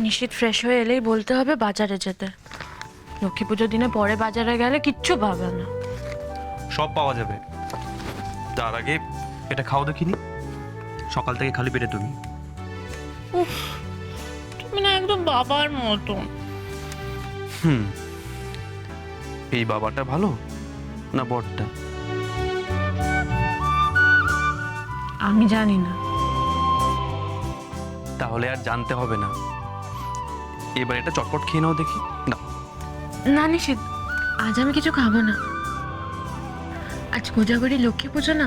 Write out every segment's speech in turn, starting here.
নিশীথ fresh হয়ে এলেই বলতে হবে বাজারে যেতে। লক্ষ্মী পুজোর দিনে পরে বাজারে গেলে কিচ্ছু পাবে না। সব পাওয়া যাবে, তার আগে এটা খাও দেখিনি। সকাল থেকে খালি পেটে তুমি। উফ, তুমি না একদম বাবার মতন। এই বাবাটা ভালো না বড়টা? আমি জানি না। তাহলে আর জানতে হবে না, এবার এটা চটপট খেয়ে নাও দেখি। না না নিশীথ, আজ আমি কিছু খাবো না। আজ কোজাগরি লক্ষ্মী পুজো না,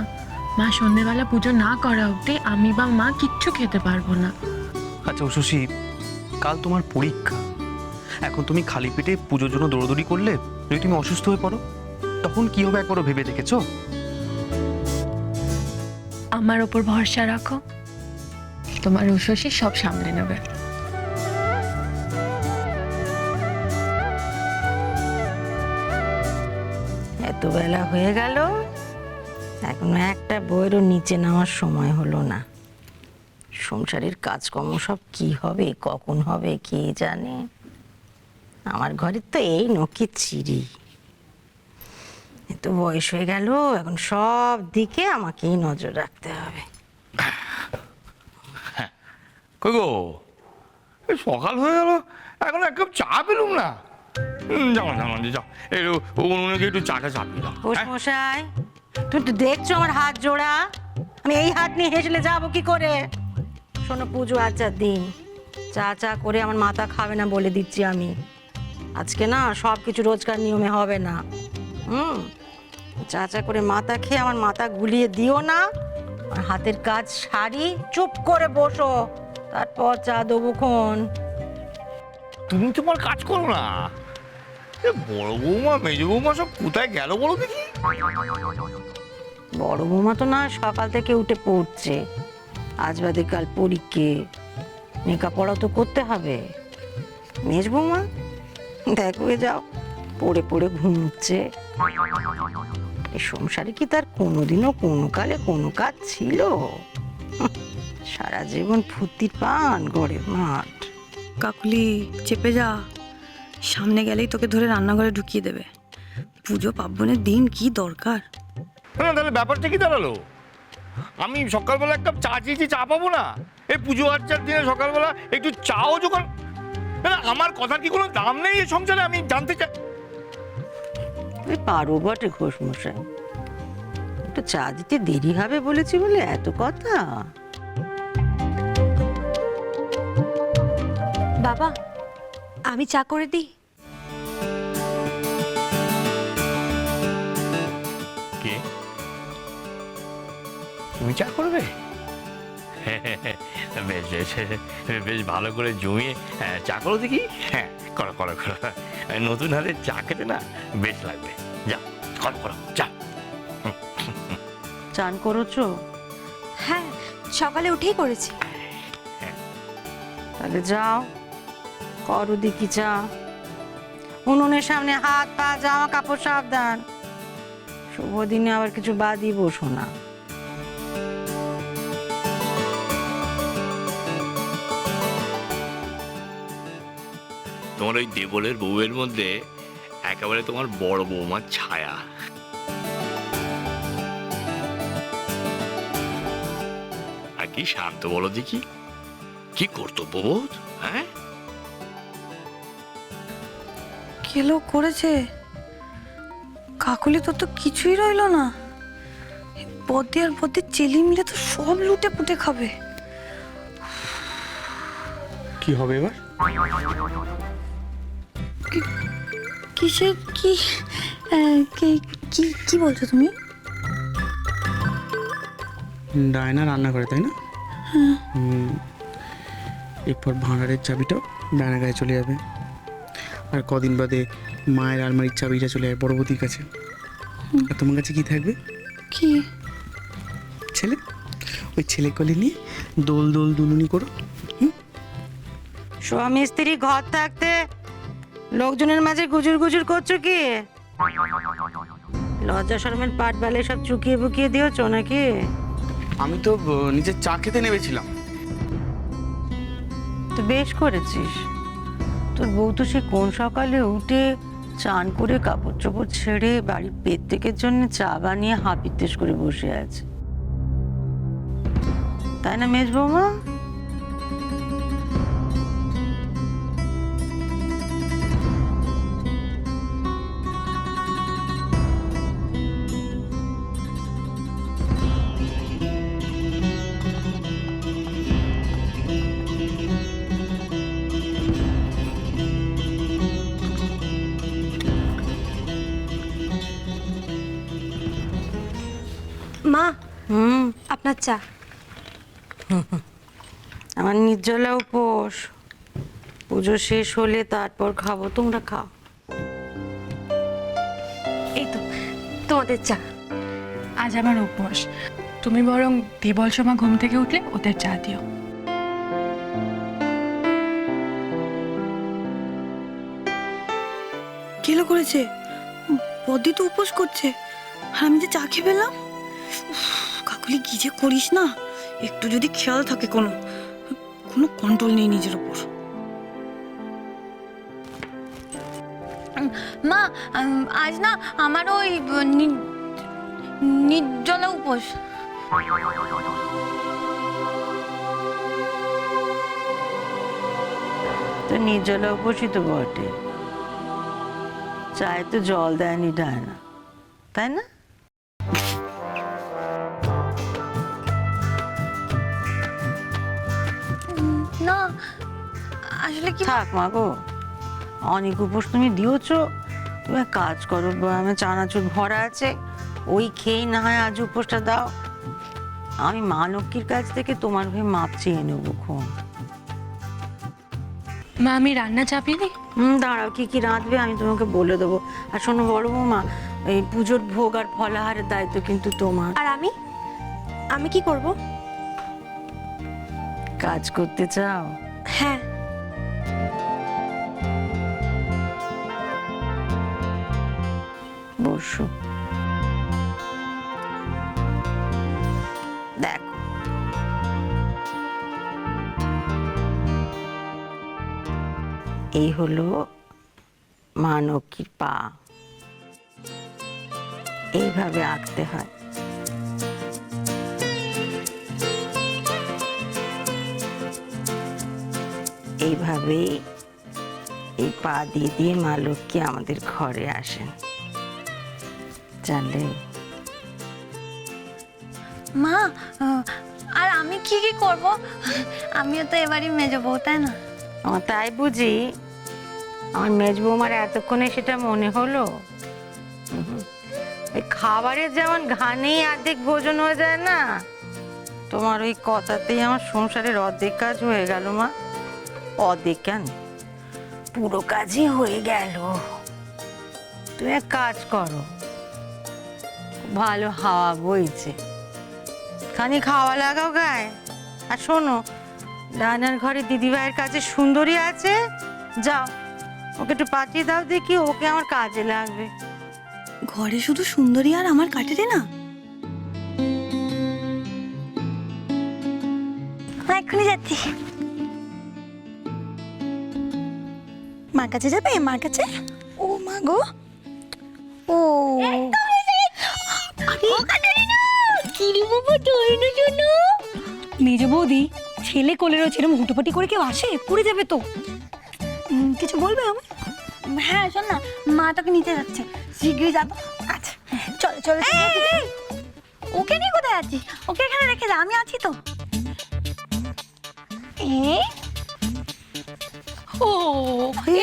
মা সন্ধ্যেবেলা পুজো না করা অবধি আমি বা মা কিচ্ছু খেতে পারবো না। আচ্ছা উষসী, কাল তোমার পরীক্ষা। এখন তুমি খালি পেটে পুজোর জন্য দৌড়দৌড়ি করলে যদি তুমি অসুস্থ হয়ে পড়ো, তখন কি হবে একবারও ভেবে দেখেছো? আমার ওপর ভরসা রাখো, তোমার উষসী সব সামলে নেবে। এত বেলা হয়ে গেল, এখনো একটা বইয়েরও নিচে নামার সময় হলো না। সংসারের কাজকর্ম সব কি হবে, কখন হবে কে জানে। আমার ঘরের তো এই নকি চিড়ি। এত বয়স হয়ে গেল, এখন সব দিকে আমাকেই নজর রাখতে হবে। কই গো, এই সকাল হয়ে গেল, এখন এক কাপ চা পেলুম না। যাও যাও যাও, একটু উনুনে একটু চাটা চাপিয়ে দাও। মশাই, তুমি তো দেখছো আমার হাত জোড়া, আমি এই হাত নিয়ে হেসলে যাবো কি করে? শোনো, পুজো আচার দিন চা চা করে আমার মাথা খাবে না বলে দিচ্ছি আমি। আজকে না সব কিছু রোজকার নিয়মে হবে না। চা চা করে মাথা খেয়ে আমার মাথা গুলিয়ে দিও না। আমার হাতের কাজ সারি, চুপ করে বসো, তারপর চা দেবো খন। তুমি তোমার কাজ করো না। এ বড় বৌমা মেজ বৌমা সব কোথায় গেল বলো দেখি? বড় বৌমা তো না সকাল থেকে উঠে পড়ছে, আজ বাদে কাল পরীক্ষে, লেখাপড়া তো করতে হবে। মেজ বৌমা দেখো যাও, পড়ে পড়ে ঘুমোচ্ছে। এই সংসারে কি তার কোনোদিনও কোনো কালে কোনো কাজ ছিল? সারা জীবন ফুর্তির পান গড়ের মাঠ। কাকুলি চেপে যা, সামনে গেলেই তোকে ধরে রান্নাঘরে ঢুকিয়ে দেবে। পুজো পার্বণের দিন কি দরকার? না তাহলে ব্যাপারটা কি দাঁড়ালো? আমি সকালবেলা এক কাপ চা চেয়েছি, চা পাবো না? এই পুজো আর্চার দিনে সকালবেলা একটু চাও যখন, না আমার কথার কি কোনো দাম নেই এই সংসারে? আমি জানতে চাই। তুমি পারো বটে ঘোষ মশাই, একটু চা দিতে দেরি হবে বলেছি বলে এত কথা। বাবা, আমি চা করে দিই। কে? তুমি চা করবে? বেশ বেশ বেশ ভালো করে জমিয়ে চা করো দেখি। হ্যাঁ করো করো করো, নতুন হাতে চা খেতে না বেশ লাগবে। যা করো করো চা। চান করেছো? হ্যাঁ, সকালে উঠেই করেছি। তাহলে যাও করো দেখি চা। উনুনের সামনে হাত পা জামা কাপড় সাবধান, শুভ দিনে আবার কিছু বাদই বসো না। তোমার ওই দেবলের বউয়ের মধ্যে একেবারে তোমার বড় বৌমার ছায়া। আর কি শান্ত বলো দেখি, কি কর্তব্যবোধ। হ্যাঁ কেলো করেছে কাকুলি, তোর তো কিছুই রইলো না। বদ্দি আর বদ্দির চেলি মিলে তো সব লুটে পুটে খাবে। কি হবে এবার? কিসের কি কি কি বলছো তুমি? ডায়না রান্না করে, তাই না? এরপর ভাঁড়ারের চাবিটাও ডায়না গায়ে চলে যাবে। আর কদিন বাদে মায়ের আলমারির চাবিটা চলে যাবে বড়বতীর কাছে। আর তোমার কাছে কি থাকবে? কি? ছেলে। ওই ছেলে কলে নিয়ে দোল দোল দুলুনি করো। স্বামী স্ত্রী ঘর থাকতে লোকজনের মাঝে গুজুর গুজুর করছো কি? লজ্জা শরমের পাট বালে সব চুকিয়ে বুকিয়ে দিয়েছো নাকি? আমি তো নিজের চা খেতে নেমেছিলাম। তো বেশ করেছিস। তোর বউ তো সে কোন সকালে উঠে চান করে কাপড় চোপড় ছেড়ে বাড়ির প্রত্যেকের জন্য চা বানিয়ে হাপিত্তেশ করে বসে আছে, তাই না মেজ বৌমা? মা, হুম, আপনার চা। আমার নির্জলা উপোস, পুজো শেষ হলে তারপর খাবো, তোমরা খাও। এই তো তোমাদের চা। আজ আমার উপবাস, তুমি বরং দেবল সময় ঘুম থেকে উঠলে ওদের চা দিও। কেলো করেছে? বদ্দি তো উপোস করছে আর আমি যে চা খেয়ে পেলাম। উফ, কাকুলি কি যে করিস না, একটু যদি খেয়াল থাকে কোনো কোনো কন্ট্রোল নেই নিজের উপর। মা, আজ না আমার ওই নির্জলা উপোস। তো নির্জলা উপোসই তো বটে, চায়ে তো জল দেয়নি ডায়না, তাই না? না আসলে কি, থাক মা গো, অনেক উপোস তুমি দিয়েছো। তুমি এক কাজ করো, আমার চানাচুর ভরা আছে, ওই খেয়েই না হয় আজ উপোসটা দাও। আমি মা লক্ষ্মীর কাছ থেকে তোমার হয়ে মাপ চেয়ে নেবো খন। মা, আমি রান্না চাপিয়ে দিই? দাঁড়াও, কি কি রাঁধবে আমি তোমাকে বলে দেবো। আর শোনো বড় বৌমা, এই পুজোর ভোগ আর ফলাহারের দায়িত্ব কিন্তু তোমার। আর আমি আমি কি করব? কাজ করতে চাও? হ্যাঁ। বসো, দেখো এই হলো মা লক্ষ্মীর পা, এইভাবে আঁকতে হয়। এইভাবে এই পা দিয়ে দিয়ে মা লক্ষ্মী আমাদের ঘরে আসেন, জানলে? মা আর আমি কি কি করব? আমিও তো এবারই মেজো বউ, তাই না? আমার তাই বুঝি, আমার মেজ বৌমার এতক্ষণে সেটা মনে হলো? ওই খাবারের যেমন ঘানেই অর্ধেক ভোজন হয়ে যায় না, তোমার ওই কথাতেই আমার সংসারের অর্ধেক কাজ হয়ে গেল মা। অর্ধেক কেন, পুরো কাজই হয়ে গেল। তুমি এক কাজ করো, ভালো হাওয়া বইছে, খানি খাওয়া লাগাও গায়ে। আর শোনো, ডানার ঘরে দিদিভাইয়ের কাছে সুন্দরী আছে, যাও ওকে একটু পাঠিয়ে দাও, দেখি ওকে আমার কাজে লাগবে। ঘরে শুধু সুন্দরী আর আমার কাটে না। এক্ষুনি যাচ্ছি। মার কাছে যাবে? মার কাছে? ও মা গো, ও মেজ বৌদি, ছেলে কোলে রয়েছে, এরকম হুটোপাটি করে কেউ আসে? পড়ে যাবে তো। কিছু বলবে আমি? হ্যাঁ শোন না, মা তোকে নিতে যাচ্ছে, শীঘ্রই যাবো। আচ্ছা চলো চলো। ওকে নিয়ে কোথায় আছিস? ওকে এখানে রেখে যা, আমি আছি তো। ও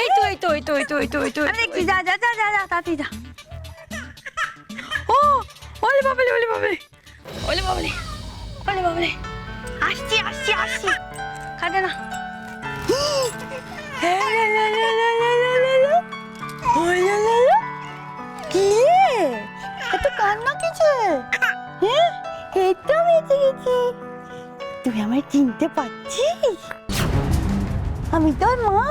এই তো এই তো এই তো এই তো এই তো এই তো দেখছি, যা যা যা যা যা তাড়াতাড়ি যা। ও ওলে বাবলে ওলে বাবলে ওলে বাবলে ওলে বাবলে, আসছি আসছি আসছি, কাটে না। কি এত কান্না কিছু? হ্যাঁ এই তো আমি এসে গেছি। তুই আমায় চিনতে পারছিস? আমি তোর মা।